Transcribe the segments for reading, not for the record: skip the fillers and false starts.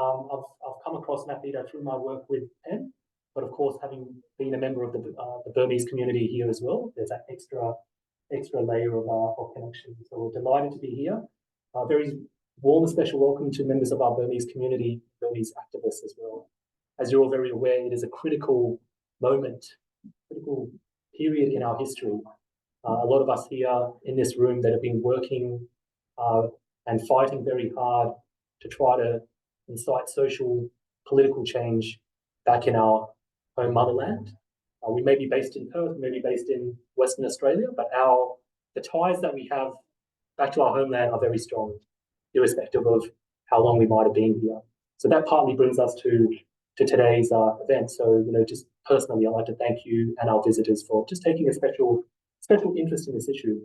I've come across Thida through my work with PEN, but of course, having been a member of the Burmese community here as well, there's that extra layer of connection. So we're delighted to be here. Very warm and special welcome to members of our Burmese community, Burmese activists as well. As you're all very aware, it is a critical moment, critical period in our history. A lot of us here in this room that have been working and fighting very hard to try to incite social, political change back in our home motherland. We may be based in Perth, we may be based in Western Australia, but the ties that we have back to our homeland are very strong, irrespective of how long we might have been here. So that partly brings us to today's event. So, just personally, I'd like to thank you and our visitors for just taking a special interest in this issue.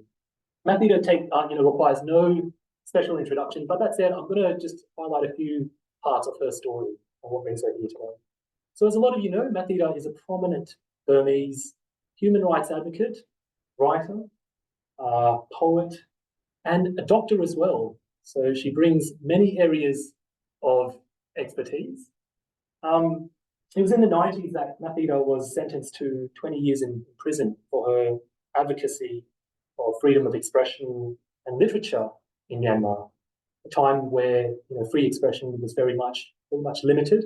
Thida requires no special introduction, but that said, I'm going to just highlight a few parts of her story and what brings her here today. So as a lot of you know, Thida is a prominent Burmese human rights advocate, writer, poet, and a doctor as well. So she brings many areas of expertise. It was in the 90s that Thida was sentenced to 20 years in prison for her advocacy for freedom of expression and literature in Myanmar, a time where free expression was very much limited,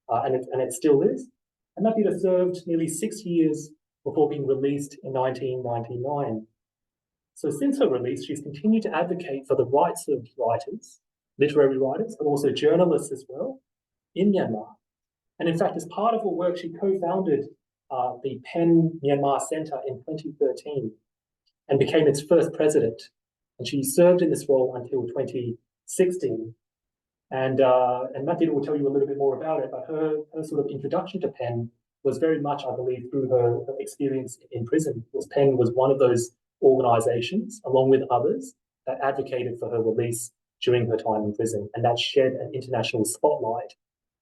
and it still is. And Thida served nearly 6 years before being released in 1999. So since her release, she's continued to advocate for the rights of writers, literary writers, but also journalists as well in Myanmar. And in fact, as part of her work, she co-founded the PEN Myanmar Centre in 2013 and became its first president. And she served in this role until 2016. And Thida will tell you a little bit more about it, but her sort of introduction to PEN was very much, I believe, through her experience in prison, because PEN was one of those organisations, along with others, that advocated for her release during her time in prison, and that shed an international spotlight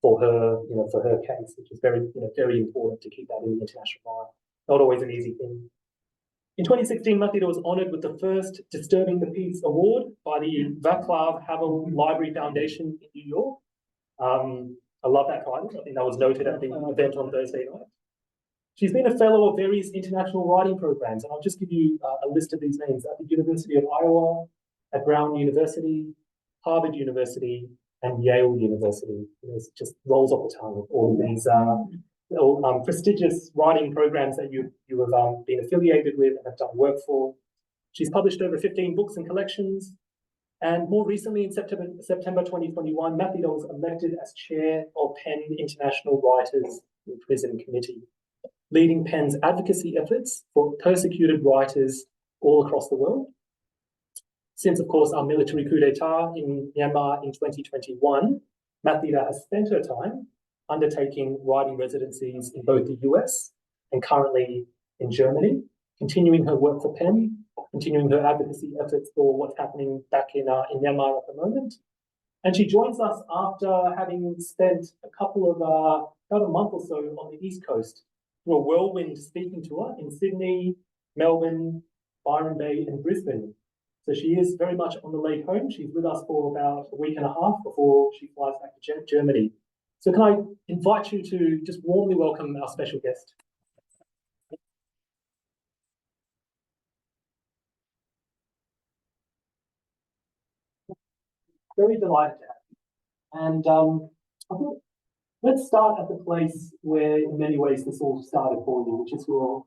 for her case, which is very important to keep that in the international eye. Not always an easy thing. In 2016, Thida was honoured with the first Disturbing the Peace Award by the Václav Havel Library Foundation in New York. I love that title. I think that was noted at the event on Thursday night. She's been a fellow of various international writing programs, and I'll just give you a list of these names: at the University of Iowa, at Brown University, Harvard University, and Yale University. It just rolls off the tongue of all of these prestigious writing programs that you have been affiliated with and have done work for. She's published over 15 books and collections, and more recently in September 2021, Thida was elected as chair of PEN International Writers in Prison Committee, leading PEN's advocacy efforts for persecuted writers all across the world. Since, of course, our military coup d'etat in Myanmar in 2021, Thida has spent her time undertaking writing residencies in both the US and currently in Germany, continuing her work for PEN, continuing her advocacy efforts for what's happening back in Myanmar at the moment. And she joins us after having spent about a month or so on the East Coast through a whirlwind speaking tour in Sydney, Melbourne, Byron Bay, and Brisbane. So she is very much on the leg home. She's with us for about a week and a half before she flies back to Germany. So can I invite you to just warmly welcome our special guest? Very delighted to have you. And I think let's start at the place where, in many ways, this all started for you, which is your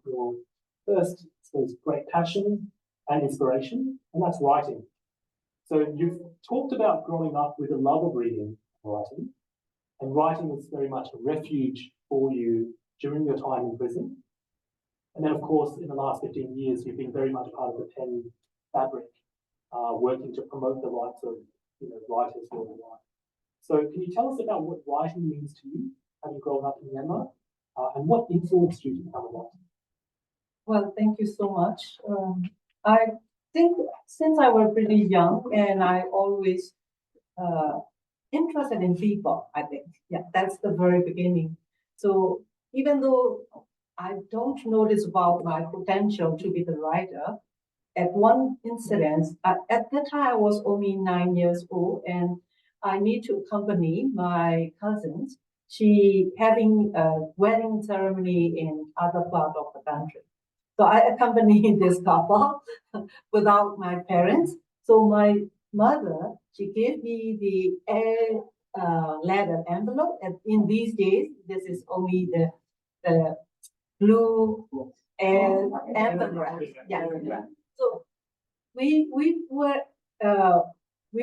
first, I suppose, great passion and inspiration, and that's writing. So you've talked about growing up with a love of reading and writing, and writing was very much a refuge for you during your time in prison. And then, of course, in the last 15 years, you've been very much part of the PEN fabric, working to promote the rights of writers worldwide. So can you tell us about what writing means to you, having grown up in Myanmar, and what influenced you to become a writer? Well, thank you so much. I think since I was pretty young, and I always interested in people, I think. Yeah, that's the very beginning. So even though I don't know this about my potential to be the writer, at one incident, at that time I was only 9 years old, and I need to accompany my cousins. She having a wedding ceremony in other part of the country. So I accompanied this couple without my parents. So my mother, she gave me the air letter envelope. And in these days, this is only the blue air envelope. Yeah. So we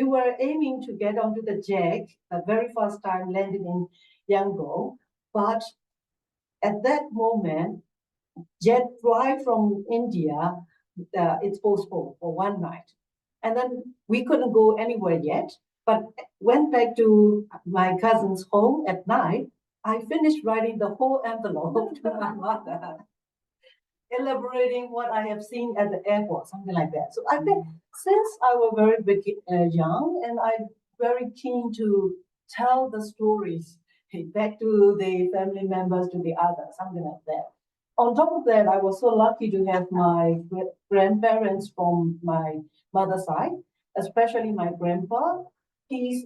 were aiming to get onto the jet the very first time landing in Yangon, but at that moment, jet flight from India, it's postponed for one night. And then we couldn't go anywhere yet, but went back to my cousin's home at night. I finished writing the whole envelope to my mother, elaborating what I have seen at the airport, something like that. So I think since I was very young and I'm very keen to tell the stories back to the family members, to the others, something like that. On top of that, I was so lucky to have my grandparents from my mother's side, especially my grandpa. He's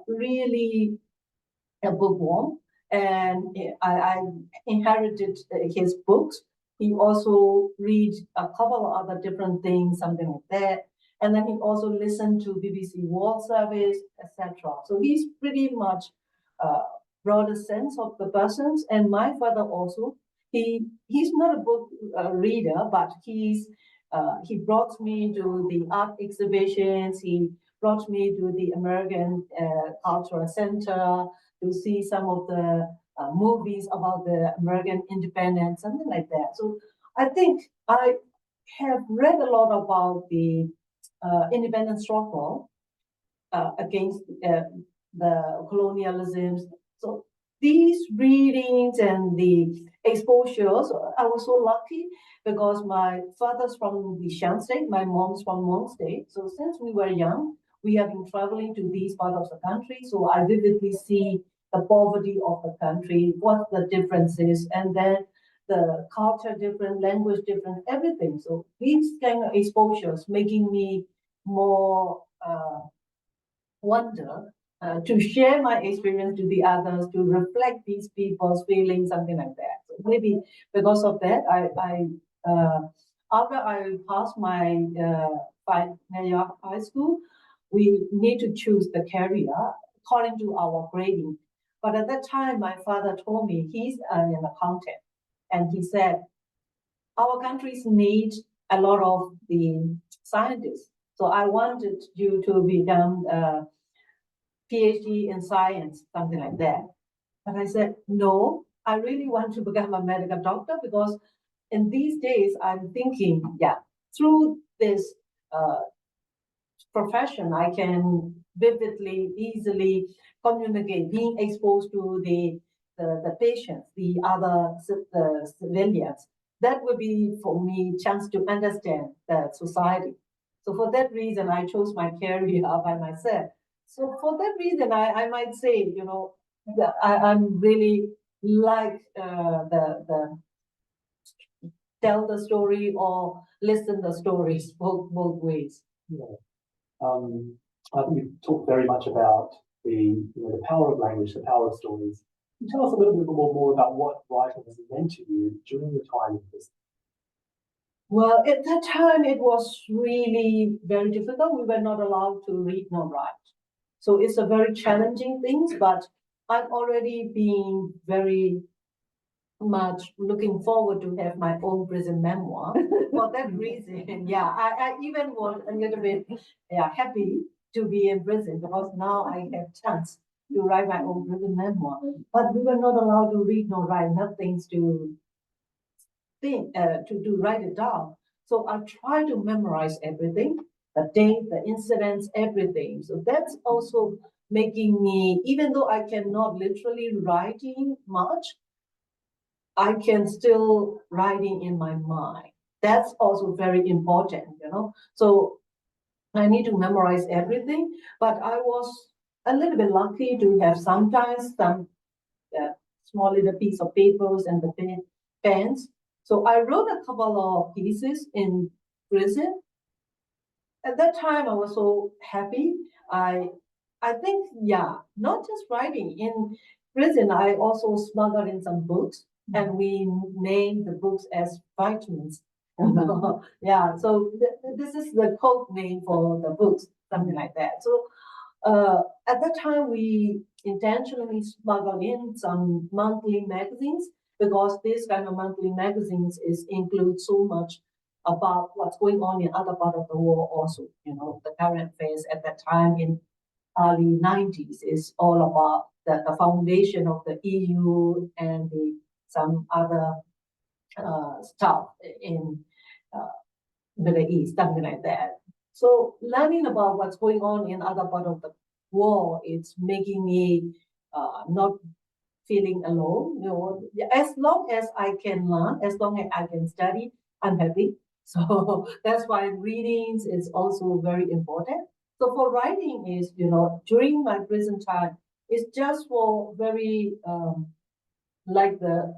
really a bookworm, and I inherited his books. He also reads a couple of other different things, something like that. And then he also listened to BBC World Service, etc. So he's pretty much brought a sense of the persons. And my father also, he's not a book reader, but he brought me to the art exhibitions. He brought me to the American Cultural Center to see some of the movies about the American independence, something like that. So I think I have read a lot about the independence struggle against the colonialism. So these readings and the exposures, I was so lucky because my father's from the Shan State, my mom's from Mon State. So since we were young, we have been traveling to these parts of the country. So I vividly see the poverty of the country, what the difference is, and then the culture different, language different, everything. So these kind of exposures making me more wonder to share my experience to the others, to reflect these people's feelings, something like that. So maybe because of that, I after I passed my final high school, we need to choose the career according to our grading. But at that time, my father told me he's an accountant, and he said our countries need a lot of the scientists. So I wanted you to become a PhD in science, something like that. But I said, no, I really want to become a medical doctor because in these days, I'm thinking, yeah, through this profession, I can vividly, easily communicate, being exposed to the patients, the other civilians. That would be for me chance to understand the society. So for that reason, I chose my career by myself. So for that reason, I might say, you know, I'm really like the tell the story or listen the stories both ways. Yeah. I think you talked very much about the power of language, the power of stories. Can you tell us a little bit more about what writing has meant to you during your time in prison? Well, at that time, it was really very difficult. We were not allowed to read nor write. So it's a very challenging thing, but I've already been very much looking forward to have my own prison memoir. For that reason, yeah, I even was a little bit happy to be in prison because now I have chance to write my own prison memoir. But we were not allowed to read nor write, nothing to think, to write it down. So I try to memorize everything, the date, the incidents, everything. So that's also making me, even though I cannot literally writing much, I can still writing in my mind. That's also very important, you know. So I need to memorize everything, but I was a little bit lucky to have sometimes some small little piece of papers and the pens. So I wrote a couple of pieces in prison. At that time, I was so happy. I I think, yeah, not just writing. In prison, I also smuggled in some books, and we named the books as vitamins. Yeah, so this is the code name for the books, something like that. So at that time, we intentionally smuggled in some monthly magazines because this kind of monthly magazines include so much about what's going on in other part of the world also. The current affairs at that time in early 90s is all about the foundation of the EU and some other stuff in Middle East, something like that. So learning about what's going on in other part of the world, it's making me not feeling alone. As long as I can learn, as long as I can study, I'm happy. So that's why readings is also very important. So for writing is, during my prison time, it's just for very like the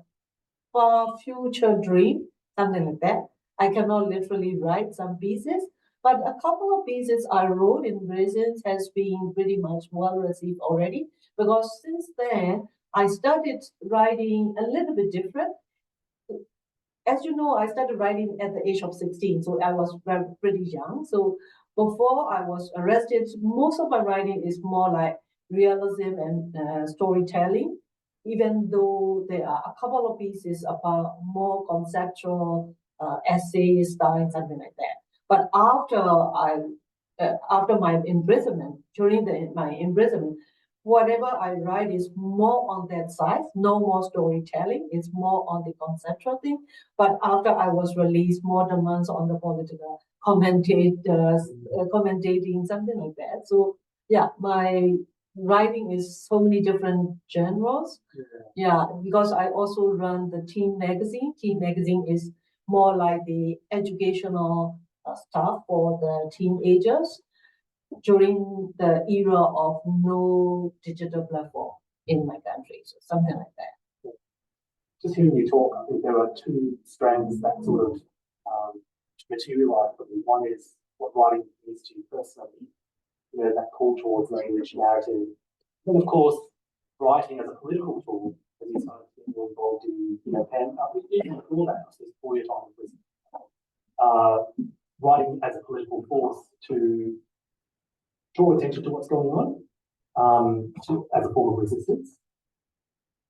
far future dream, something like that. I cannot literally write some pieces, but a couple of pieces I wrote in prisons has been pretty much well received already, because since then I started writing a little bit different. As you know, I started writing at the age of 16, so I was pretty young. So before I was arrested, most of my writing is more like realism and storytelling, even though there are a couple of pieces about more conceptual essays, style, something like that. But after my imprisonment, during my imprisonment, whatever I write is more on that side, no more storytelling. It's more on the conceptual thing. But after I was released, more demands on the political commentators, commentating, something like that. So yeah, my writing is so many different genres. Yeah, because I also run the teen magazine. Teen magazine is more like the educational stuff for the teenagers during the era of no digital platform in my country, so something like that. Just hearing you talk, I think there are two strands that sort of materialize for me. One is what writing means to you personally, that call towards language, narrative. Then, of course, writing as a political tool, as you started to get involved in, PEN, even before that, just before your time in prison. Writing as a political force to draw attention to what's going on, as a form of resistance.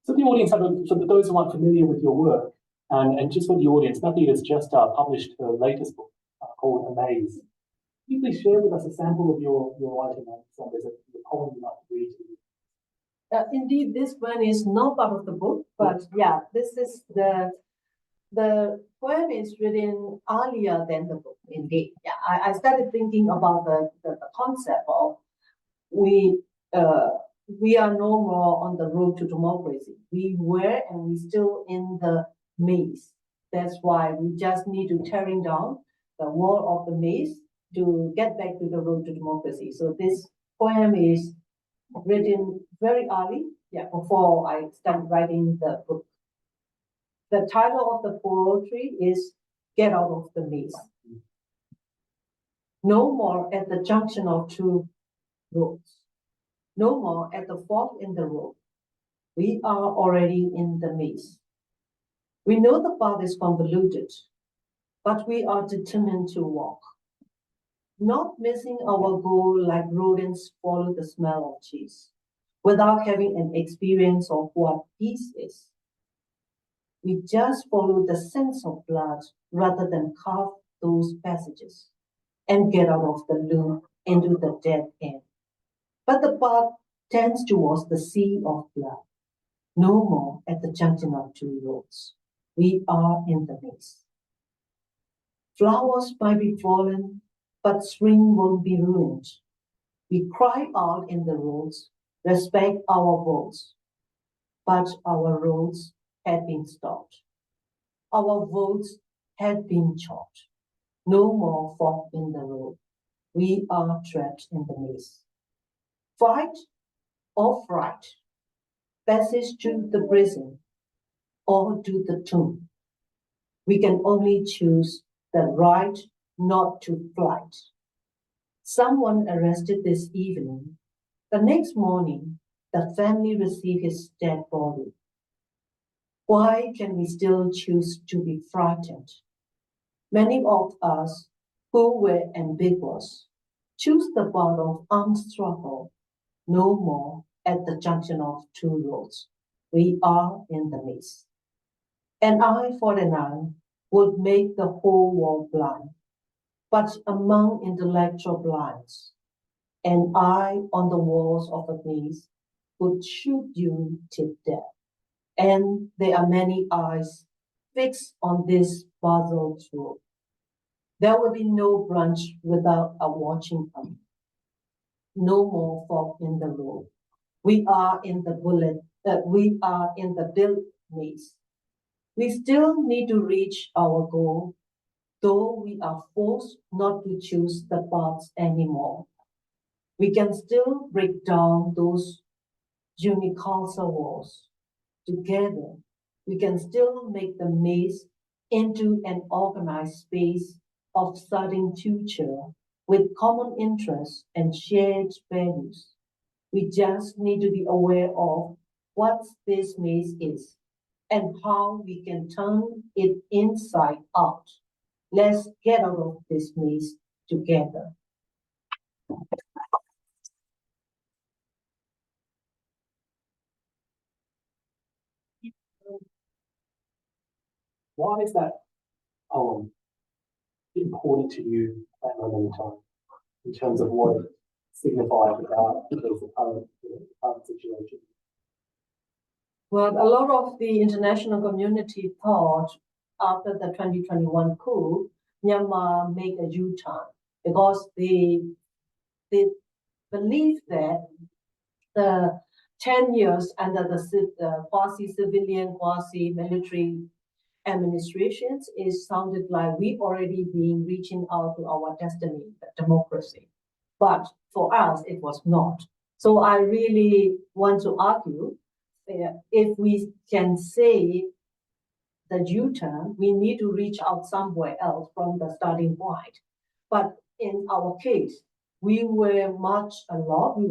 So the audience, so those who aren't familiar with your work, and just for the audience, Thida has just published her latest book called Amaze. Can you please share with us a sample of your writing? So there's a poem you'd like to read to you. Indeed, this one is not part of the book, but yeah, this is the poem is written earlier than the book. Indeed, yeah, I started thinking about the concept of we are no more on the road to democracy. We were and we still in the maze. That's why we just need to tearing down the wall of the maze to get back to the road to democracy. So this poem is written very early, before I started writing the book. The title of the poetry is Get Out of the Maze. No more at the junction of two roads. No more at the fork in the road. We are already in the maze. We know the path is convoluted, but we are determined to walk. Not missing our goal like rodents follow the smell of cheese, without having an experience of what peace is. We just follow the sense of blood rather than carve those passages and get out of the loop into the dead end. But the path tends towards the sea of blood. No more at the junction of two roads. We are in the maze. Flowers might be fallen, but spring won't be ruined. We cry out in the roads, respect our votes. But our roads had been stopped. Our votes had been chopped. No more fork in the road. We are trapped in the maze. Fight or fright, passage to the prison or to the tomb. We can only choose the right not to flight. Someone arrested this evening The next morning, the family received his dead body. Why can we still choose to be frightened? Many of us who were ambiguous choose the path of armed struggle, no more at the junction of two roads. We are in the midst. An eye for an eye would make the whole world blind. But among intellectual blinds, an eye on the walls of a maze would shoot you to death. And there are many eyes fixed on this puzzle truth. There will be no branch without a watching eye. No more fog in the road. We are in the built maze. We still need to reach our goal, though we are forced not to choose the paths anymore. We can still break down those universal walls. Together, we can still make the maze into an organized space of certain future with common interests and shared values. We just need to be aware of what this maze is and how we can turn it inside out. Let's get out of this maze together. Why is that poem important to you at that moment in time, in terms of what it signifies about the current situation? Well, a lot of the international community thought after the 2021 coup, Myanmar made a U-turn because they believe that the 10 years under the quasi-civilian, quasi-military administrations is sounded like we already been reaching out to our destiny, the democracy. But for us, it was not. So I really want to argue if we can say the U-turn, we need to reach out somewhere else from the starting point. But in our case, we were marching a lot, we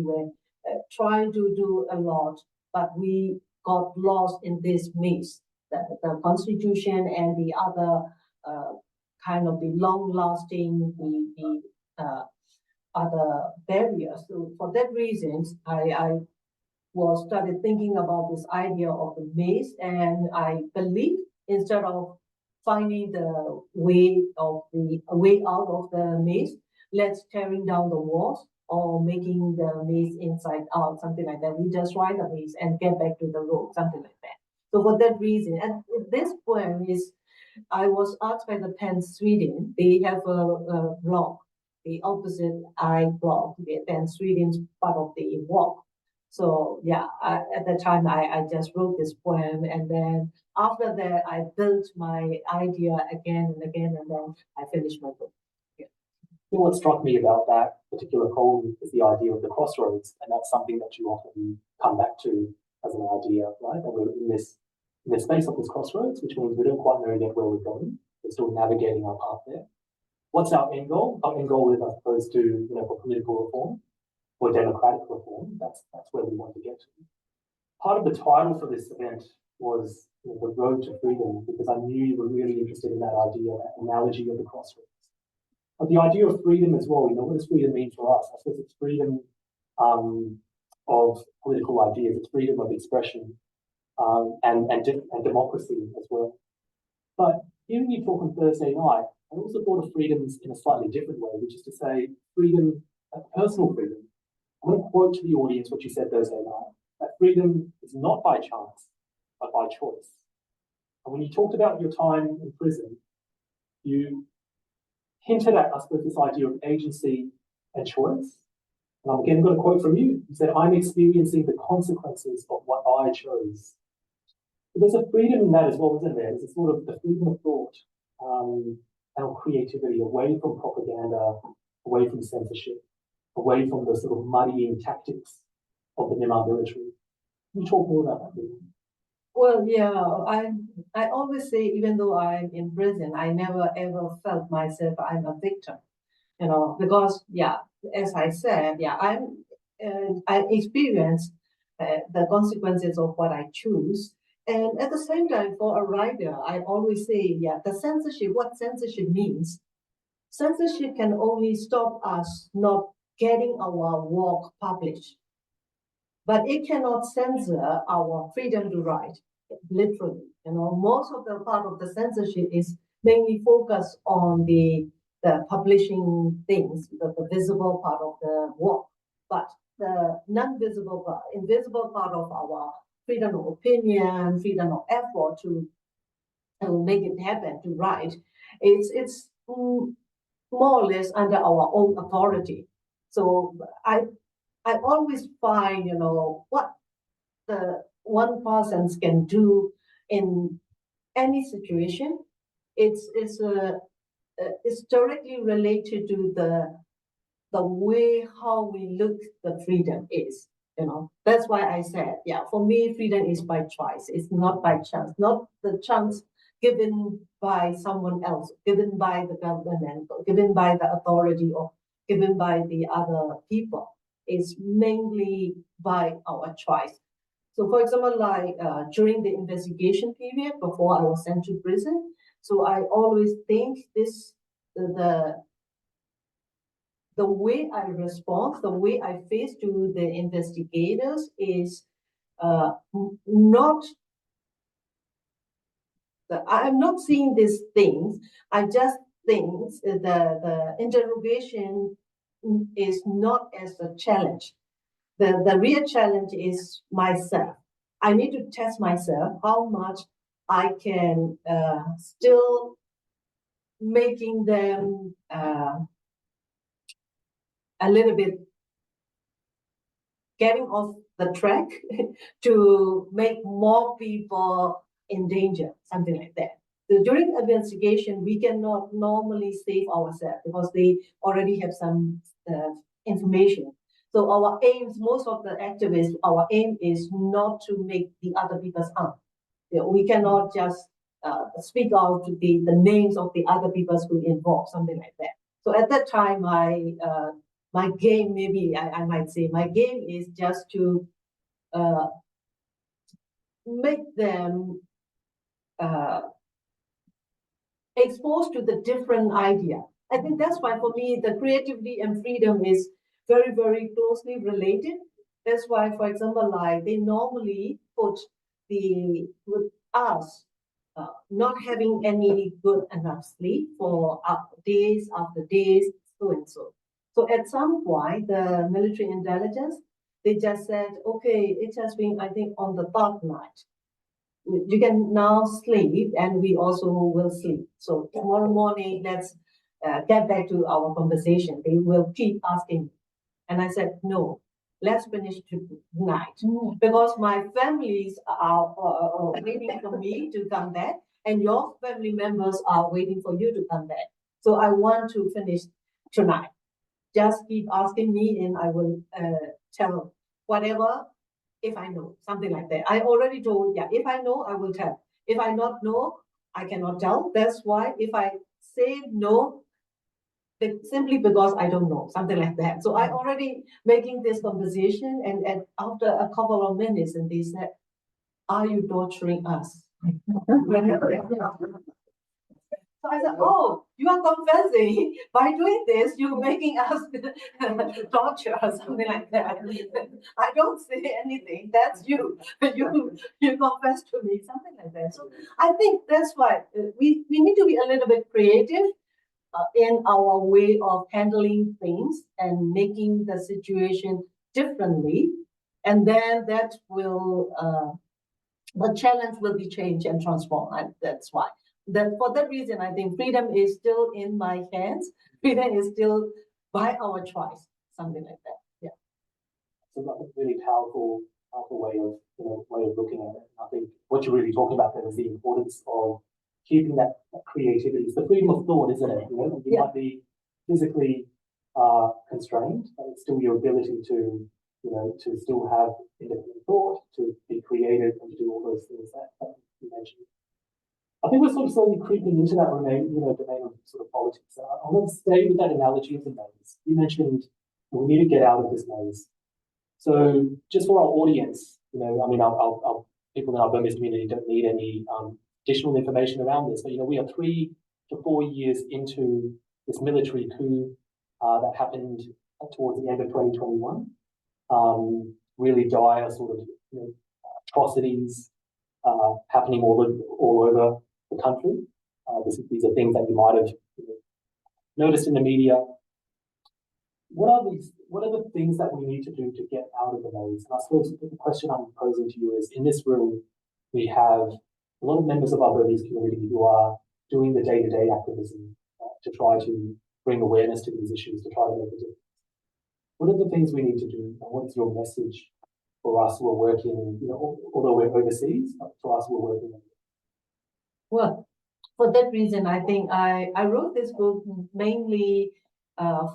were trying to do a lot, but we got lost in this maze. The constitution and the other kind of the long-lasting, the other barriers. So for that reason, I started thinking about this idea of the maze, and I believe instead of finding the way out of the maze, let's tearing down the walls or making the maze inside out, something like that. We just ride the maze and get back to the road, something like that. So for that reason, and this poem is, I was asked by the PEN Sweden. They have a blog, the opposite eye blog. The PEN Sweden's part of the walk. So yeah, at that time I just wrote this poem, and then after that I built my idea again and again, and then I finished my book. Yeah. What struck me about that particular poem is the idea of the crossroads, and that's something that you often come back to as an idea, right? That we're in the space of this crossroads, which means we don't quite know yet where we're going. We're still navigating our path there. What's our end goal? Our end goal is, as opposed to, for political reform or democratic reform, that's where we want to get to. Part of the title for this event was the road to freedom, because I knew you were really interested in that idea, that analogy of the crossroads. But the idea of freedom as well, what does freedom mean for us? I suppose it's freedom of political ideas, it's freedom of expression, and democracy as well. But hearing you talk on Thursday night, I also thought of freedoms in a slightly different way, which is to say freedom, personal freedom. I'm going to quote to the audience what you said Thursday night, that freedom is not by chance, but by choice. And when you talked about your time in prison, you hinted at us with this idea of agency and choice. And I'm again going to quote from you. You said, I'm experiencing the consequences of what I chose. But there's a freedom in that as well, isn't there? There's a sort of the freedom of thought and creativity, away from propaganda, away from censorship, away from the sort of muddying tactics of the Myanmar military. Can you talk more about that? Well, yeah, I always say, even though I'm in prison, I never ever felt myself I'm a victim, because as I said, yeah, I experience the consequences of what I choose. And at the same time, for a writer, I always say, yeah, the censorship, what censorship means. Censorship can only stop us not getting our work published, but it cannot censor our freedom to write, literally. You know, most of the part of the censorship is mainly focused on the publishing things, the visible part of the work, but the non-visible part, invisible part of our freedom of opinion, freedom of effort to make it happen, to write, it's more or less under our own authority. So I always find, you know, what the one person can do in any situation. It's directly related to the way how we look the freedom is. You know, that's why I said, yeah, for me, freedom is by choice. It's not by chance, not the chance given by someone else, given by the government, or given by the authority, or given by the other people. It's mainly by our choice. So, for example, like during the investigation period before I was sent to prison, so I always think the way I respond, the way I face to the investigators is not. I'm not seeing these things. I just think the interrogation is not as a challenge. The real challenge is myself. I need to test myself how much I can still making them a little bit getting off the track to make more people in danger, something like that. So during investigation, we cannot normally save ourselves because they already have some information. So our aims, most of the activists, our aim is not to make the other people's harm. You know, we cannot just speak out the names of the other people who involved, something like that. So at that time, my game, maybe I might say, my game is just to make them exposed to the different idea. I think that's why for me, the creativity and freedom is very, very closely related. That's why, for example, like they normally put with us not having any good enough sleep for days after days, so and so. So at some point, the military intelligence, they just said, okay, it has been, I think, on the third night. You can now sleep, and we also will sleep. So tomorrow morning, let's get back to our conversation. They will keep asking. And I said, no, let's finish tonight. Because my families are waiting for me to come back, and your family members are waiting for you to come back. So I want to finish tonight. Just keep asking me, and I will tell whatever if I know, something like that. I already told, yeah, if I know, I will tell. If I not know, I cannot tell. That's why if I say no, simply because I don't know, something like that. So I already making this conversation, and after a couple of minutes, and they said, "Are you torturing us?" So I said, "Oh, you are confessing by doing this. You're making us torture or something like that." I don't say anything. That's you. You confess to me, something like that. So I think that's why we need to be a little bit creative in our way of handling things and making the situation differently, and then that will the challenge will be changed and transformed. And that's why. For that reason, I think freedom is still in my hands. Freedom is still by our choice, something like that. Yeah. So that's a really powerful way of looking at it. I think what you're really talking about there is the importance of keeping that creativity. It's the freedom of thought, isn't it? You might be physically constrained, but it's still your ability to still have independent thought, to be creative, and to do all those things that you mentioned. I think we're sort of slowly creeping into that domain of sort of politics. I want to stay with that analogy of the maze. You mentioned We need to get out of this maze. So just for our audience, I mean, our people in our Burmese community don't need any additional information around this, but we are 3 to 4 years into this military coup that happened towards the end of 2021. Really dire sort of atrocities happening all over the country. These are things that you might have noticed in the media. What are the things that we need to do to get out of the maze? And I suppose the question I'm posing to you is, in this room, we have a lot of members of our Burmese community who are doing the day-to-day activism to try to bring awareness to these issues, to try to make a difference. What are the things we need to do, and what's your message for us who are working, although we're overseas, for us who are working? Well, for that reason, I think I wrote this book mainly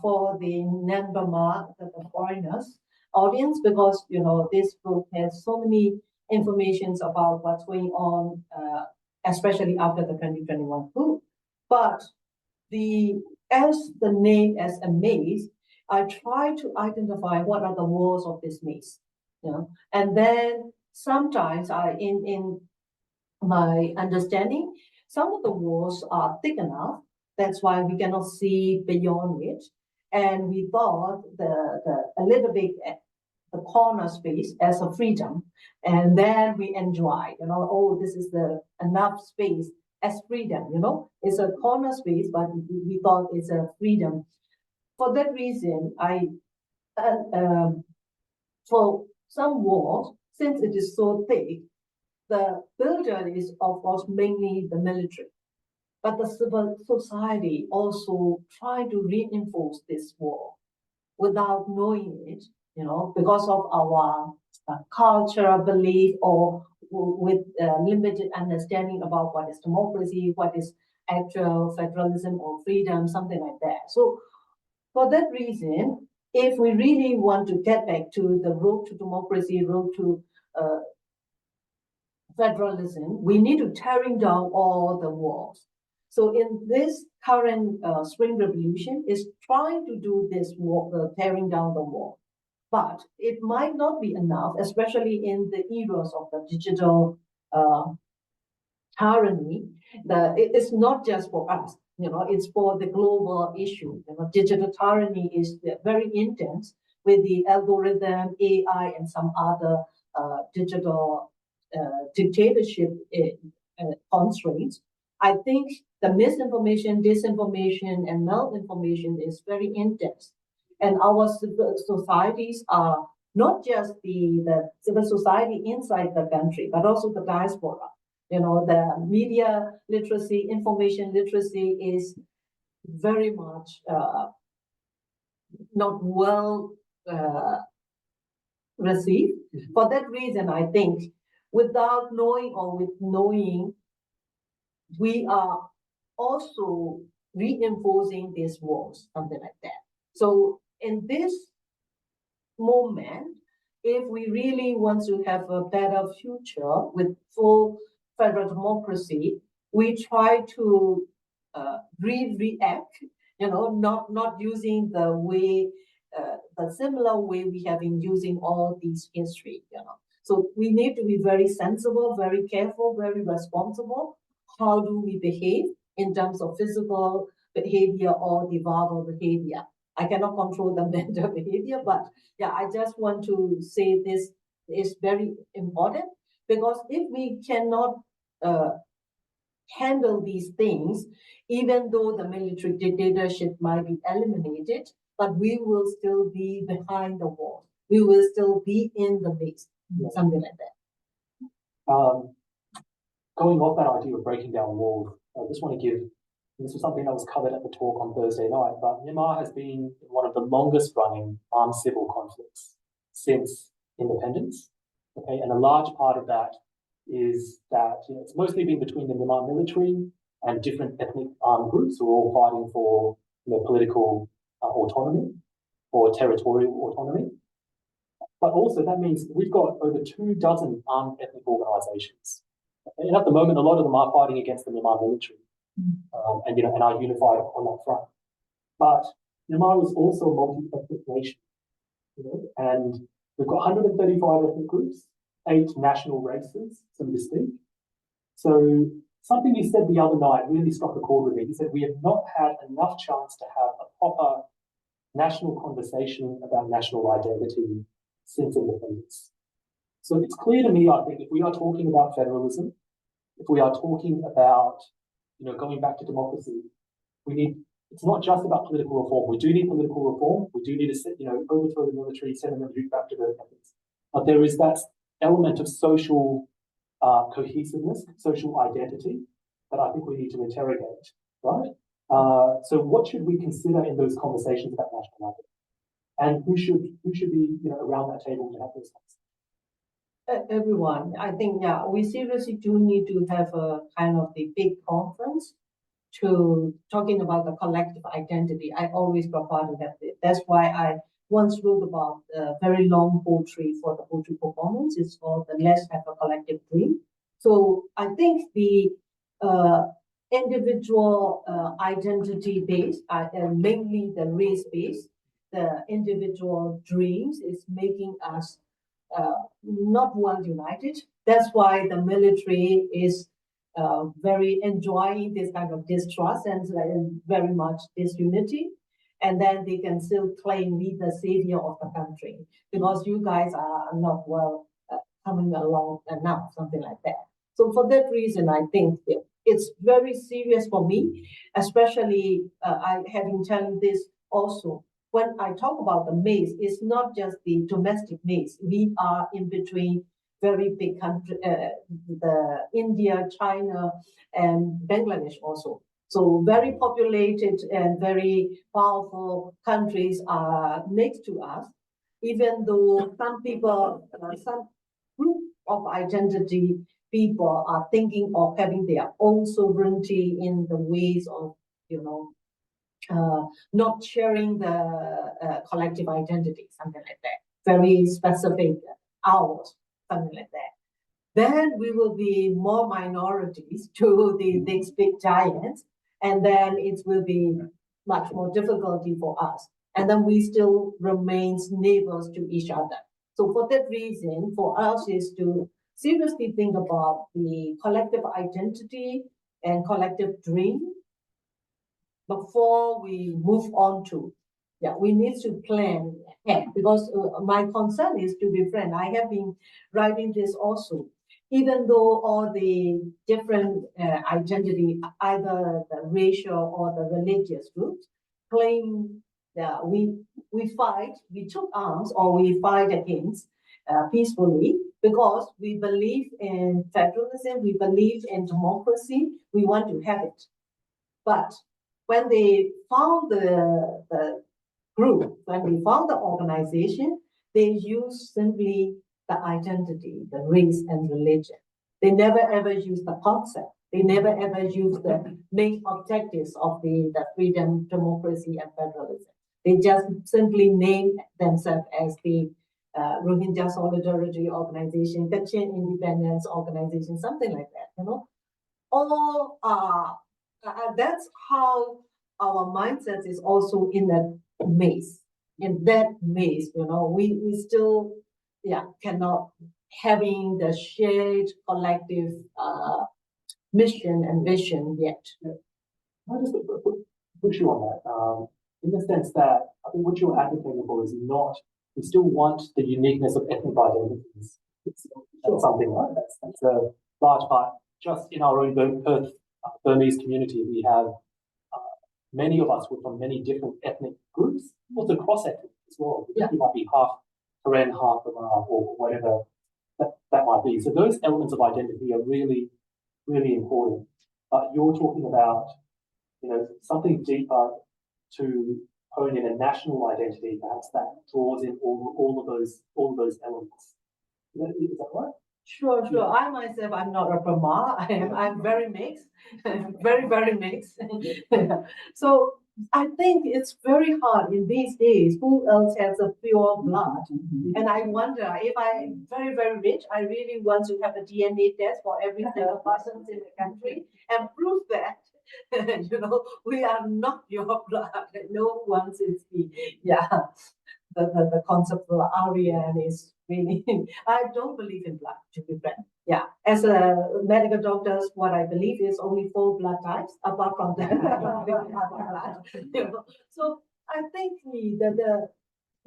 for the non-Burma, the foreigners audience, because this book has so many informations about what's going on, especially after the 2021 coup. But as the name as a maze, I try to identify what are the walls of this maze. And then sometimes in my understanding, some of the walls are thick enough. That's why we cannot see beyond it. And we thought a little bit the corner space as a freedom. And then we enjoy, this is the enough space as freedom, It's a corner space, but we thought it's a freedom. For that reason, for some walls, since it is so thick, the builder is, of course, mainly the military. But the civil society also try to reinforce this wall without knowing it, because of our cultural belief or with limited understanding about what is democracy, what is actual federalism or freedom, something like that. So for that reason, if we really want to get back to the road to democracy, road to federalism, we need to tearing down all the walls. So in this current Spring Revolution is trying to do this wall, tearing down the wall. But it might not be enough, especially in the eras of the digital tyranny. It is not just for us, it's for the global issue. Digital tyranny is very intense with the algorithm, AI, and some other digital dictatorship constraints. I think the misinformation, disinformation, and malinformation is very intense. And our civil societies are not just the civil society inside the country, but also the diaspora. The media literacy, information literacy is very much not well received. For that reason, I think without knowing or with knowing, we are also reinforcing these walls, something like that. So in this moment, if we really want to have a better future with full federal democracy, we try to react, not using the way, the similar way we have been using all these history, So we need to be very sensible, very careful, very responsible. How do we behave in terms of physical behavior or the verbal behavior? I cannot control the mental behavior, but yeah, I just want to say this is very important, because if we cannot handle these things, even though the military dictatorship might be eliminated, but we will still be behind the wall. We will still be in the mix, something like that. Going off that idea of breaking down walls, I just want to give, this was something that was covered at the talk on Thursday night, but Myanmar has been one of the longest running armed civil conflicts since independence. Okay, and a large part of that is that it's mostly been between the Myanmar military and different ethnic armed groups who are all fighting for political autonomy or territorial autonomy. But also that means we've got over 24 armed ethnic organizations. And at the moment, a lot of them are fighting against the Myanmar military, and are unified on that front. But Myanmar is also a multi-ethnic nation. and we've got 135 ethnic groups, 8 national races, so to speak. So something you said the other night really struck a chord with me. You said we have not had enough chance to have a proper national conversation about national identity since independence. So it's clear to me, I think, if we are talking about federalism, if we are talking about, going back to democracy, it's not just about political reform. We do need political reform. We do need to, overthrow the military, send the military back to their countries. But there is that element of social cohesiveness, social identity that I think we need to interrogate, right? So what should we consider in those conversations about national identity? And who should be, around that table to have those conversations? Everyone, I think, we seriously do need to have a kind of the big conference to talking about the collective identity. I always prefer to have it. That's why I once wrote about a very long poetry for the poetry performance. It's called the Let's Have a Collective Dream. So I think the individual identity based, mainly the race based, the individual dreams is making us not well united. That's why the military is very enjoying this kind of distrust and very much disunity. And then they can still claim me the savior of the country because you guys are not well coming along enough, something like that. So for that reason, I think it's very serious for me, especially I having telling this also. When I talk about the maize, it's not just the domestic maize. We are in between very big countries, the India, China, and Bangladesh also. So very populated and very powerful countries are next to us, even though some people, some group of identity people are thinking of having their own sovereignty in the ways of, not sharing the collective identity, something like that, very specific hours, something like that. Then we will be more minorities to the next big giants, and then it will be much more difficulty for us. And then we still remains neighbors to each other. So for that reason, for us is to seriously think about the collective identity and collective dream before we move on to, we need to plan ahead because my concern is, to be frank, I have been writing this also. Even though all the different identity, either the racial or the religious groups, claim that we fight, we took arms or we fight against peacefully because we believe in federalism, we believe in democracy, we want to have it. But when they found the group, when they found the organization, they used simply the identity, the race and religion. They never ever use the concept. They never ever use the main objectives of the freedom, democracy, and federalism. They just simply name themselves as the Rohingya Solidarity Organization, Kachin Independence Organization, something like that, All that's how our mindset is also in that maze. In that maze, we still cannot having the shared collective mission and vision yet. I just push you on that, in the sense that I think what you're advocating for is not, we still want the uniqueness of ethnic identities. That's something, right? That's a large part. Just in our own Perth Burmese community, we have many of us were from many different ethnic groups, also cross-ethnic as well. You might be half Karen, half Burma, or whatever that might be. So those elements of identity are really, really important. But you're talking about, something deeper to hone in a national identity, perhaps that draws in all of those elements. Is that right? Sure. I myself, I'm not a Burma. I'm very mixed, very, very mixed. So I think it's very hard in these days. Who else has a pure blood? And I wonder if I'm very, very rich, I really want to have a DNA test for every single person in the country and prove that, we are not pure blood. No one is the, the conceptual area is really, I don't believe in blood, to be frank. Yeah, as a medical doctor, what I believe is only 4 blood types, apart from that. So I think the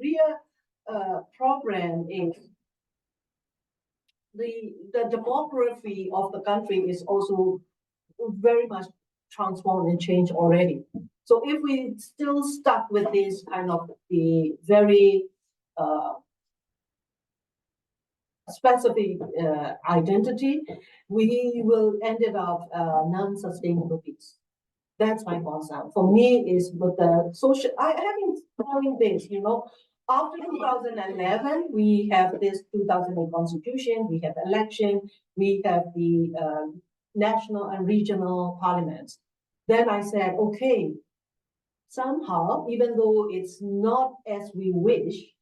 real problem is the demography of the country is also very much transformed and changed already. So if we still stuck with this kind of the very specific identity, we will end up non-sustainable peace. That's my concern. For me, is with the social. I have been following this. After 2011, we have this 2008 constitution. We have election. We have the national and regional parliaments. Then I said, okay, somehow, even though it's not as we wish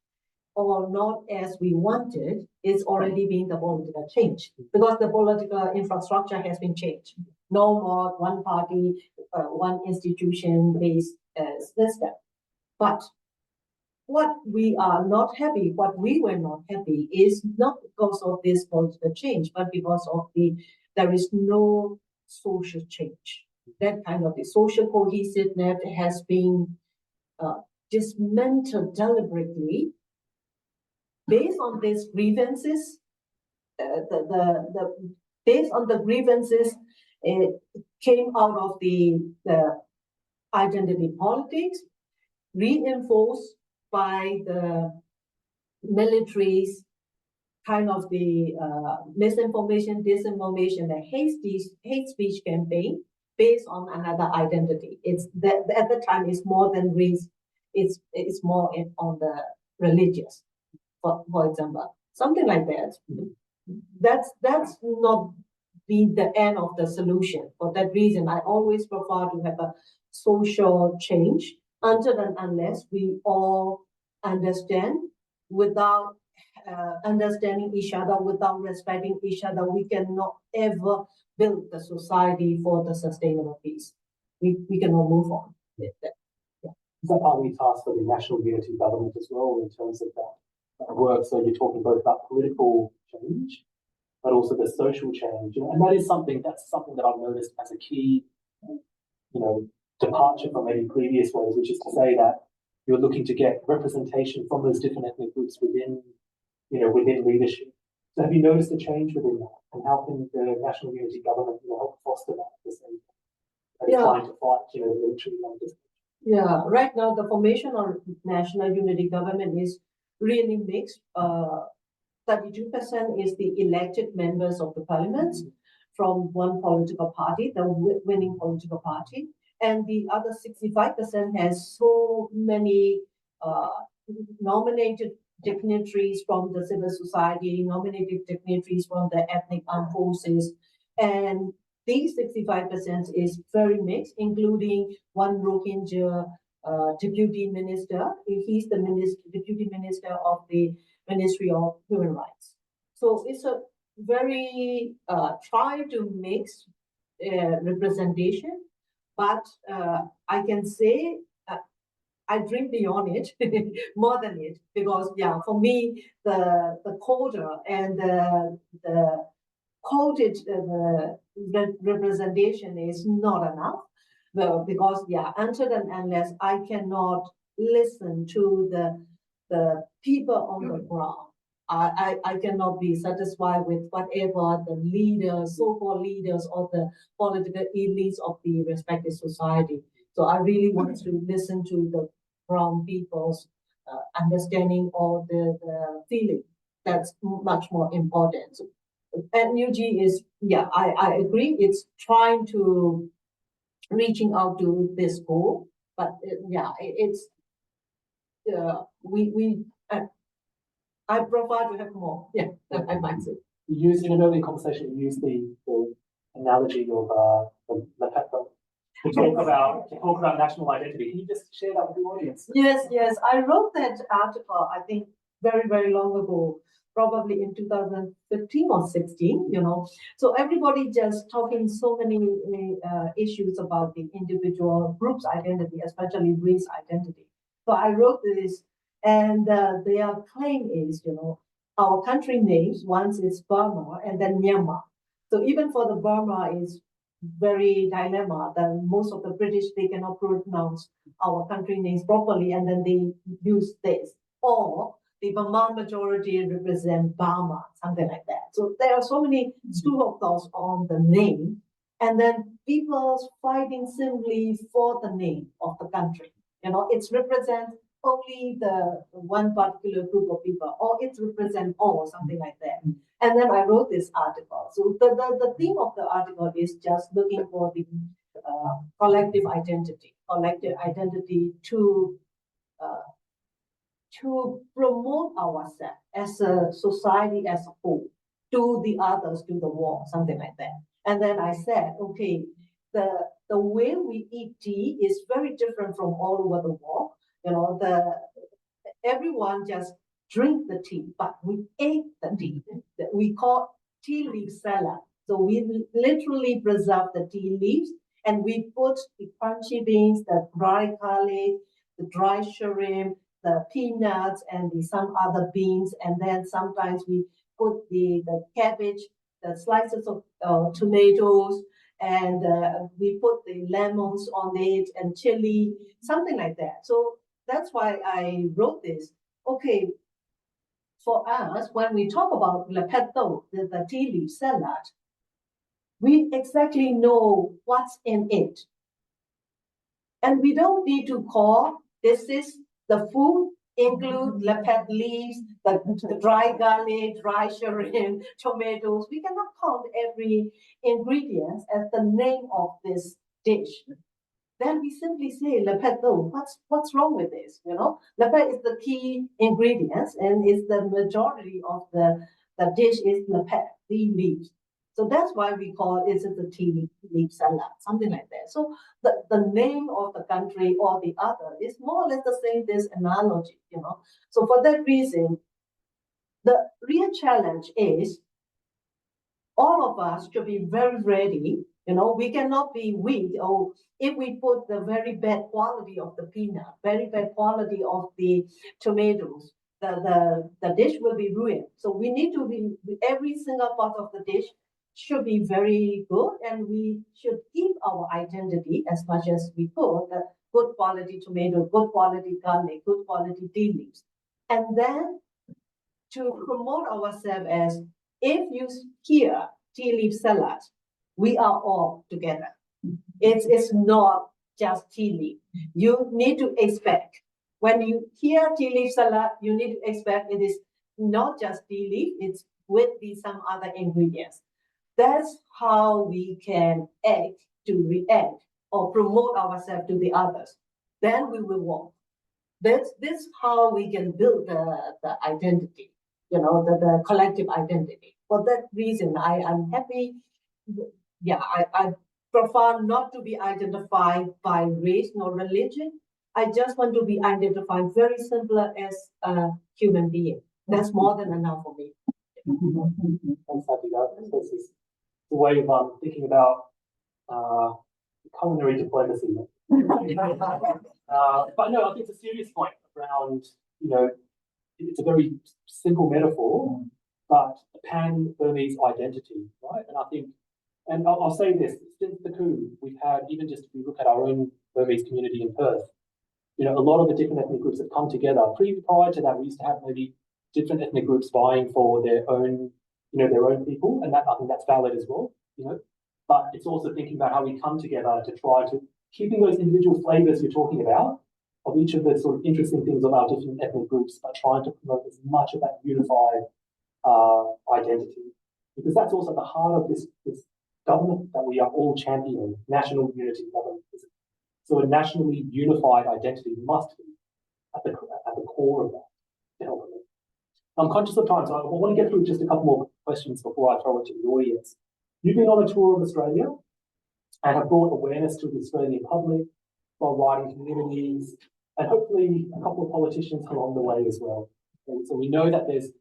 or not as we wanted, it's already been the political change because the political infrastructure has been changed. No more one party, one institution-based system. But what we are not happy, what we were not happy is not because of this political change, but because of there is no social change. That kind of the social cohesiveness has been dismantled deliberately based on these grievances. Based on the grievances, it came out of the identity politics, reinforced by the military's kind of the misinformation, disinformation, and hate speech campaign based on another identity. It's that at the time it's more than race. It's more on the religious, for example, something like that. That's not be the end of the solution. For that reason, I always prefer to have a social change until and unless we all understand. Without understanding each other, without respecting each other, we cannot ever build the society for the sustainable peace. We cannot move on with that. Yeah. Is that partly task for the national unity government as well in terms of that work? So you're talking both about political change, but also the social change, and that is something that I've noticed as a key, departure from any previous ways, which is to say that you're looking to get representation from those different ethnic groups within leadership. So have you noticed a change within that? And how can the national unity government help foster that at the same time? Trying to fight, military language. Yeah, right now the formation of national unity government is really mixed. 32% is the elected members of the parliament from one political party, the winning political party. And the other 65% has so many nominated dignitaries from the civil society, nominated dignitaries from the ethnic armed forces. And these 65% is very mixed, including one Rohingya deputy minister. He's the deputy minister of the Ministry of Human Rights. So it's a very try to mix representation. But I can say I dream beyond it, more than it, because for me the quota and the quoted representation is not enough. Because until and unless I cannot listen to the people on the ground, I cannot be satisfied with whatever the leaders, so-called leaders, or the political elites of the respective society. So I really want to listen to the ground people's understanding or the feeling. That's much more important. And NUG is, I agree. It's trying to reaching out to this goal, but it's I prefer to have more. Yeah, I might say. You used in an earlier conversation. You used the analogy of the pepper to talk about national identity. Can you just share that with the audience? Yes. I wrote that article, I think, very, very long ago, probably in 2015 or 16, So everybody just talking so many issues about the individual group's identity, especially race identity. So I wrote this And their claim is, our country names, once it's Burma and then Myanmar. So even for the Burma is very dilemma that most of the British, they cannot pronounce our country names properly, and then they use this. Or the Burman majority represent Burma, something like that. So there are so many school of thoughts on the name, and then people fighting simply for the name of the country. It represents only the one particular group of people, or it represents all, something like that. And then I wrote this article. So the theme of the article is just looking for the collective identity to promote ourselves as a society as a whole, to the others, to the world, something like that. And then I said, okay, the way we eat tea is very different from all over the world. Everyone just drink the tea, but we ate the tea. We call tea leaf salad. So we literally preserve the tea leaves, and we put the crunchy beans, the dry garlic, the dry shrimp, the peanuts, and some other beans. And then sometimes we put the cabbage, the slices of tomatoes, and we put the lemons on it and chili, something like that. So that's why I wrote this. Okay, for us, when we talk about le peto, the tea leaf salad, we exactly know what's in it. And we don't need to call this is the food, include lepet leaves, the dry garlic, dry shrimp, tomatoes. We cannot count every ingredient as the name of this dish. Then we simply say lepet. What's wrong with this? Lepet is the key ingredients, and is the majority of the dish is lepet, tea leaves. So that's why we call it the tea leaf salad, something like that. So the name of the country or the other is more or less the same, this analogy, So for that reason, the real challenge is all of us should be very ready. We cannot be weak. Or if we put the very bad quality of the peanut, very bad quality of the tomatoes, the dish will be ruined. So we need to be, every single part of the dish should be very good, and we should keep our identity as much as we could, the good quality tomato, good quality garlic, good quality tea leaves. And then to promote ourselves as, if you hear tea leaf salad, we are all together. It's not just tea leaf. You need to expect, when you hear tea leaf salad, you need to expect it is not just tea leaf, it's with some other ingredients. That's how we can act to react or promote ourselves to the others. Then we will walk. This how we can build the identity, the collective identity. For that reason, I'm happy. Yeah, I prefer not to be identified by race nor religion. I just want to be identified very simpler as a human being. That's more than enough for me. Thanks, Thida. This is the way of thinking about culinary diplomacy. But no, I think it's a serious point around, it's a very simple metaphor, but the pan-Burmese identity, right? And I think, and I'll say this, since the coup, we've had, even just if we look at our own Burmese community in Perth, a lot of the different ethnic groups have come together. Prior to that, we used to have maybe different ethnic groups vying for their own, their own people, and that, I think that's valid as well, But it's also thinking about how we come together to try to, keeping those individual flavors you're talking about, of each of the sort of interesting things of our different ethnic groups, but trying to promote as much of that unified identity. Because that's also the heart of this government that we are all championing, national unity government. So a nationally unified identity must be at the core of that to help it. I'm conscious of time, so I want to get through just a couple more questions before I throw it to the audience. You've been on a tour of Australia and have brought awareness to the Australian public while writing communities, and hopefully a couple of politicians along the way as well. And so we know that there's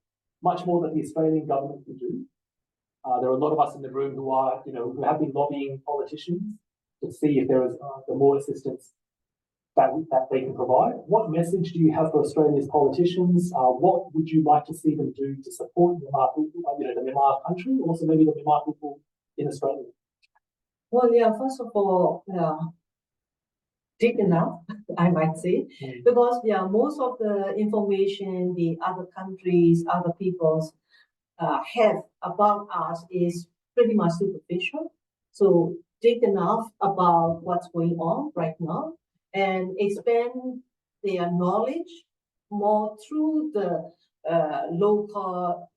much more that the Australian government can do. There are a lot of us in the room who are, who have been lobbying politicians to see if there is more assistance that they can provide. What message do you have for Australia's politicians? What would you like to see them do to support Myanmar people, the Myanmar country, also maybe the Myanmar people in Australia? Well, yeah, first of all, deep enough, I might say, because most of the information the other countries, other peoples have about us is pretty much superficial. So deep enough about what's going on right now and expand their knowledge more through the local,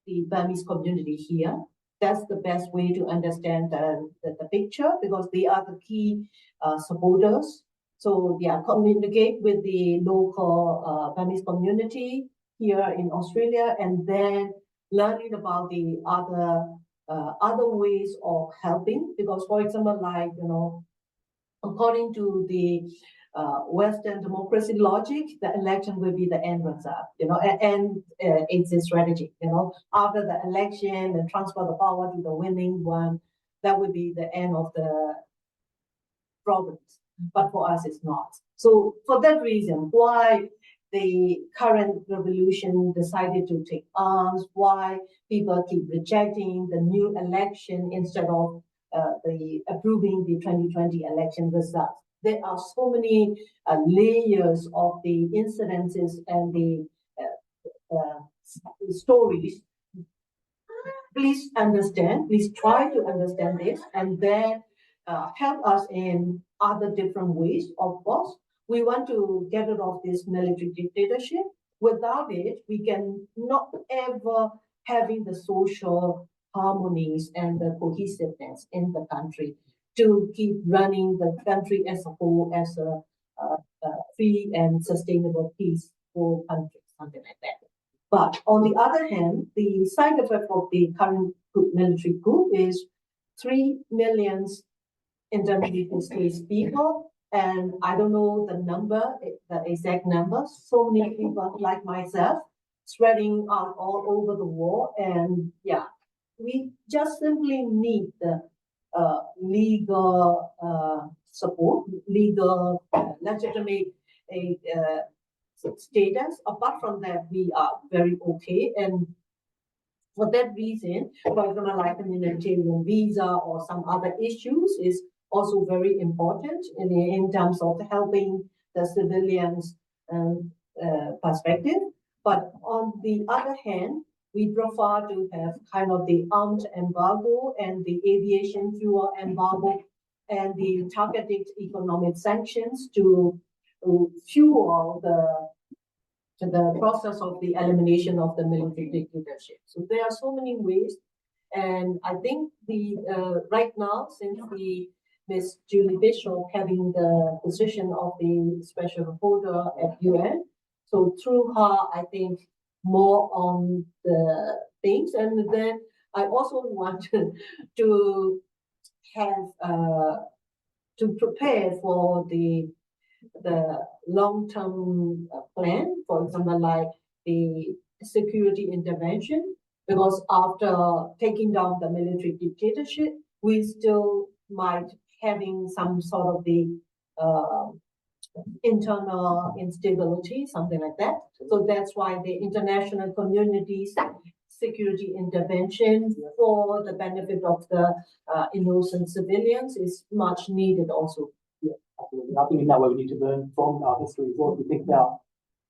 the Burmese community here. That's the best way to understand the picture, because they are the key supporters. So communicate with the local Burmese community here in Australia, and then learning about the other ways of helping. Because, for example, like according to the Western democracy logic, the election will be the end result, and it's a strategy, after the election and transfer the power to the winning one, that would be the end of the problems. But for us, it's not. So for that reason, why the current revolution decided to take arms, why people keep rejecting the new election instead of approving the 2020 election results. There are so many layers of the incidences and the stories. Please understand, please try to understand this, and then help us in other different ways. Of course, we want to get rid of this military dictatorship. Without it, we can not ever having the social harmonies and the cohesiveness in the country to keep running the country as a whole as a free and sustainable, peaceful country, something like that. But on the other hand, the side effect of the current military coup is 3 million intermediate stage people, and I don't know the exact number. So many people like myself spreading out all over the world, and we just simply need the legal support, legal legitimate status. Apart from that, we are very okay. And for that reason, for example, like humanitarian visa or some other issues is also very important in terms of helping the civilians perspective. But on the other hand, we prefer to have kind of the armed embargo and the aviation fuel embargo and the targeted economic sanctions to fuel the process of the elimination of the military dictatorship. So there are so many ways, and I think right now, since Ms. Julie Bishop having the position of the special reporter at UN, so through her, I think more on the things, and then I also want to have to prepare for the long-term plan, for example, like the security intervention, because after taking down the military dictatorship, we still might having some sort of the internal instability, something like that. So that's why the international community's security intervention for the benefit of the innocent civilians is much needed also. Yeah, absolutely. I think in that way we need to learn from our history as well. If we think about,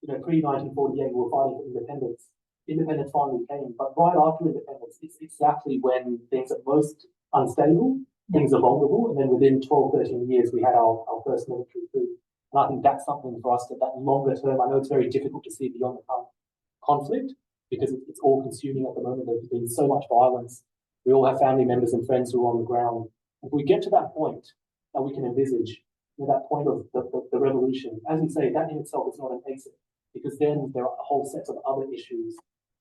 pre-1948, we were fighting for independence. Independence finally came, but right after independence, it's exactly when things are most unstable, things are vulnerable, and then within 12, 13 years, we had our first military coup. And I think that's something for us that longer term, I know it's very difficult to see beyond the current conflict because it's all consuming at the moment. There's been so much violence. We all have family members and friends who are on the ground. If we get to that point that we can envisage, that point of the revolution, as you say, that in itself is not an exit, because then there are a whole set of other issues,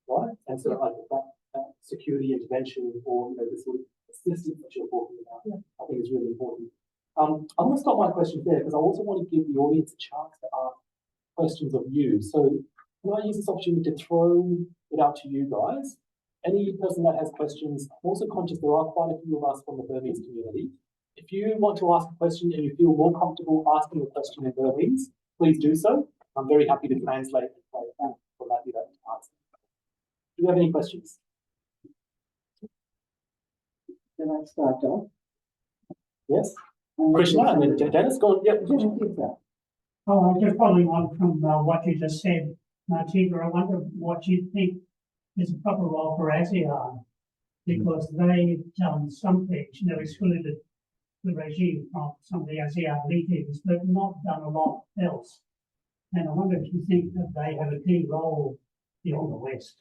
right? And so like that security intervention or this sort of assistance that you're talking about, I think is really important. I'm going to stop my questions there because I also want to give the audience a chance to ask questions of you. So can I use this opportunity to throw it out to you guys? Any person that has questions, I'm also conscious there are quite a few of us from the Burmese community. If you want to ask a question and you feel more comfortable asking a question in Burmese, please do so. I'm very happy to translate for Matthew to answer. Do you have any questions? Can I start off? Yes. Krishna and then Dennis, go on. Yep. Oh, just following on from what you just said, Tigger, I wonder what you think is a proper role for ASEAN, because they've done something, excluded the regime from some of the ASEAN meetings, but not done a lot else. And I wonder if you think that they have a key role beyond the West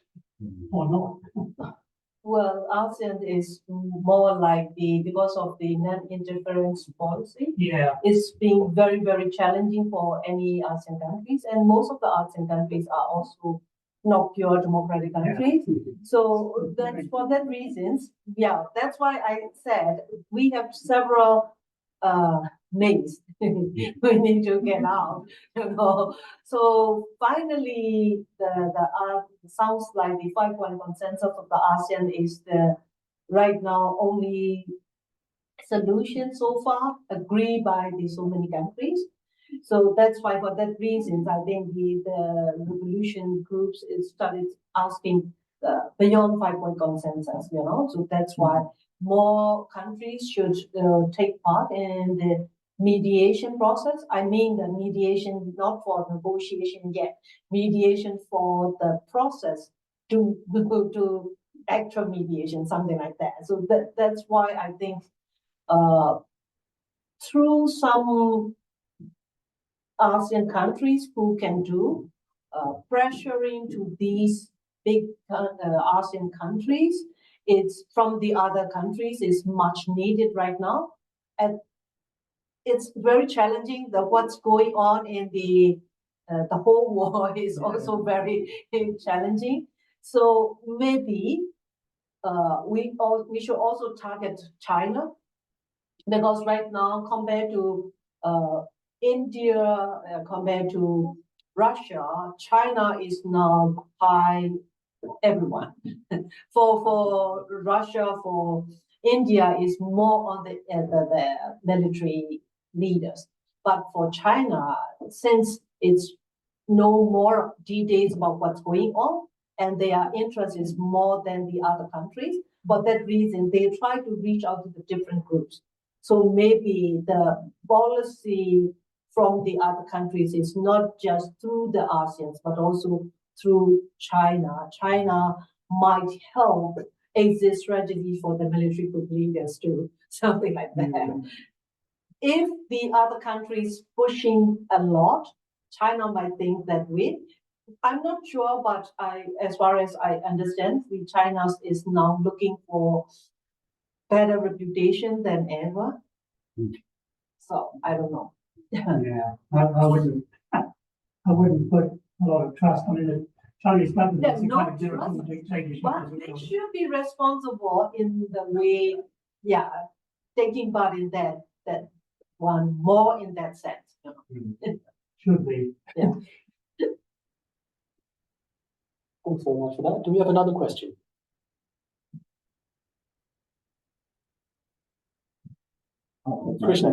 or not. Well, ASEAN is more like because of the non-interference policy. Yeah. It's been very, very challenging for any ASEAN countries, and most of the ASEAN countries are also not pure democratic countries. Yeah. So that's for that reasons. Yeah, that's why I said we have several maze we need to get out. So finally, the sounds like the 5-point consensus of the ASEAN is the right now only solution so far agreed by so many countries. So that's why, for that reason, I think the revolution groups started asking beyond 5-point consensus. So that's why more countries should take part in the mediation process. I mean the mediation not for negotiation yet, mediation for the process to actual mediation, something like that. So that's why I think through some ASEAN countries who can do pressuring to these big ASEAN countries, it's from the other countries is much needed right now. And it's very challenging that what's going on in the whole war is also very challenging. So maybe we should also target China, because right now compared to India, compared to Russia, China is now by everyone. For Russia, for India is more on the military leaders. But for China, since it's no more details about what's going on, and their interest is more than the other countries, for that reason, they try to reach out to the different groups. So maybe the policy from the other countries is not just through the ASEAN, but also through China. China might help exit strategy for the military group leaders too, something like that. Mm-hmm. If the other countries pushing a lot, China might think that way. I'm not sure, but as far as I understand, China is now looking for better reputation than ever. Mm-hmm. So I don't know. Yeah, I wouldn't put a lot of trust. I mean, the Chinese government is kind of different dictatorship. But they should be responsible in the way, taking part in that one more in that sense. Should be. Yeah. Thanks very much for that. Do we have another question? Krishna.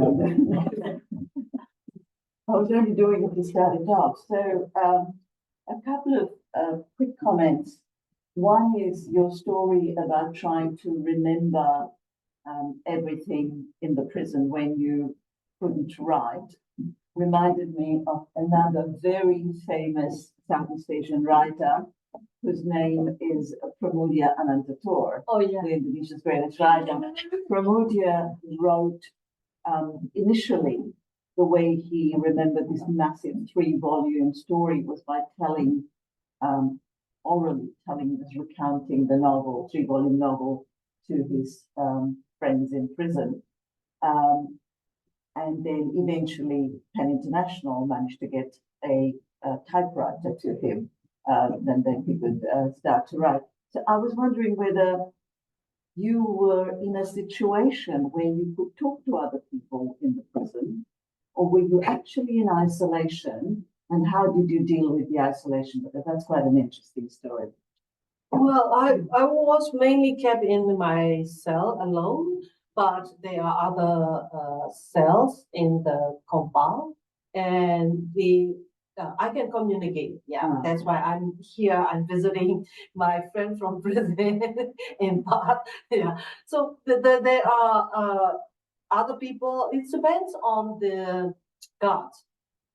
I was only doing it to start it off. So a couple of quick comments. One is your story about trying to remember everything in the prison when you couldn't write reminded me of another very famous Southeast Asian writer whose name is Pramudia Anantatur. Oh, yeah. The Indonesia's greatest writer. Pramudia wrote initially, the way he remembered this massive 3-volume story was by telling, orally recounting the novel, 3-volume novel, to his friends in prison. And then eventually PEN International managed to get a typewriter to him, and then he could start to write. So I was wondering whether you were in a situation where you could talk to other people in the prison, or were you actually in isolation, and how did you deal with the isolation? Because that's quite an interesting story. Well, I was mainly kept in my cell alone, but there are other cells in the compound, and I can communicate. Yeah, that's why I'm here. I'm visiting my friend from Brazil in Perth. Yeah, so there are other people. It depends on the guards,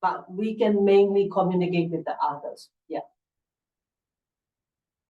but we can mainly communicate with the others. Yeah.